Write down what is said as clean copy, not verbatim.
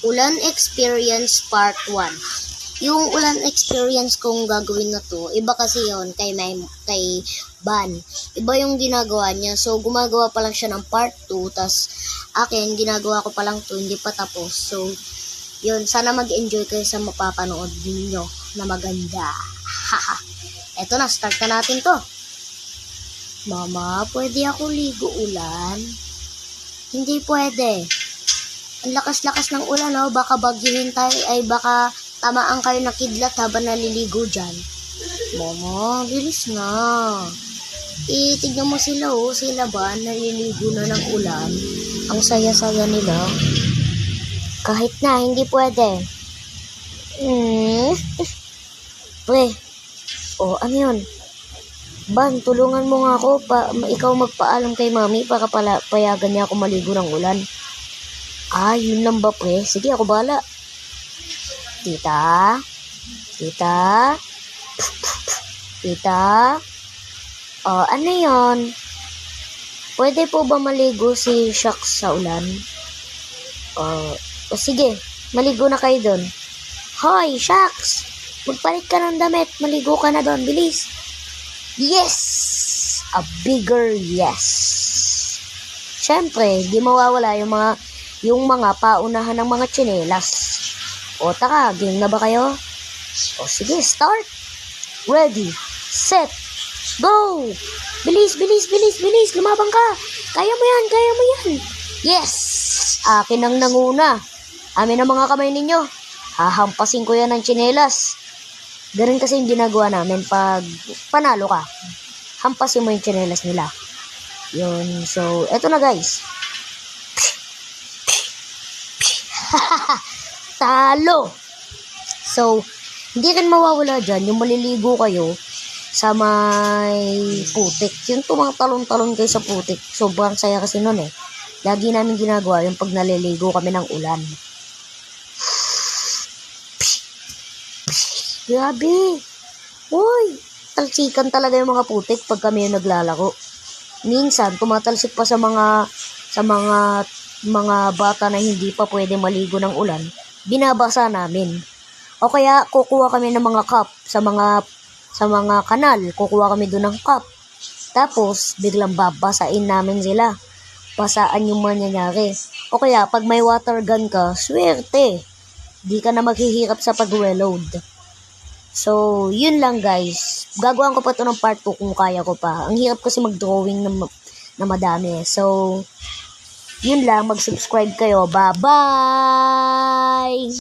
Ulan Experience Part 1. Yung ulan experience kong gagawin na to, iba kasi yon kay Ban. Iba yung ginagawa niya. So, gumagawa pa lang siya ng part 2, tas akin, ginagawa ko pa lang to, hindi pa tapos. So, yun, sana mag-enjoy kayo sa mapapanood ninyo na maganda. Haha. Eto na, start na natin to. Mama, pwede ako ligo ulan? Hindi pwede. Ang lakas-lakas ng ulan, oh. Baka bagyuhin tayo, ay baka tamaan kayo na kidlat habang naliligo dyan. Mama, bilis na. Tignan mo sila, oh. Sila ba, naliligo na ng ulan? Ang saya-saya nila. Kahit na, hindi pwede. Pre, oh, ano yun? Ban, tulungan mo nga ako. Ikaw magpaalam kay mami para payagan niya ako maligo ng ulan. Yun lang ba, pre? Sige, ako bahala. Tita? Ano yon? Pwede po ba maligo si Shucks sa ulan? Sige, maligo na kayo doon. Hoy, Shucks! Magpalit ka ng damit. Maligo ka na doon. Bilis! Yes! A bigger yes. Siyempre, di mawawala yung mga paunahan ng mga tsinelas. O, taka, game na ba kayo? O, sige, start. Ready, set, go! Bilis! Lumabang ka! Kaya mo yan! Yes! Akin ang nanguna. Amin ang mga kamay ninyo. Hahampasin ko yan ng tsinelas. Ganun kasi yung ginagawa namin pag panalo ka. Hampasin mo yung tsinelas nila. Yun, so, eto na guys. Talo! So, hindi rin mawawala dyan yung maliligo kayo sa may putik. Yung tumatalon-talon kayo sa putik. Sobrang saya kasi nun eh. Lagi namin ginagawa yung pag naliligo kami ng ulan. Grabe! Uy! Talsikan talaga yung mga putik pag kami yung naglalaro. Minsan, tumatalsik pa sa mga bata na hindi pa pwede maligo ng ulan, binabasa namin. O kaya kukuha kami ng mga cup sa mga kanal, kukuha kami doon ng cup. Tapos biglang babasain namin sila. Basaan yung mangyayari. O kaya pag may water gun ka, swerte. Di ka na maghihirap sa pag-reload. So, yun lang guys. Gagawin ko pa ito ng part 2 kung kaya ko pa. Ang hirap kasi mag-drawing na madami. So, yun lang, mag-subscribe kayo. Bye-bye!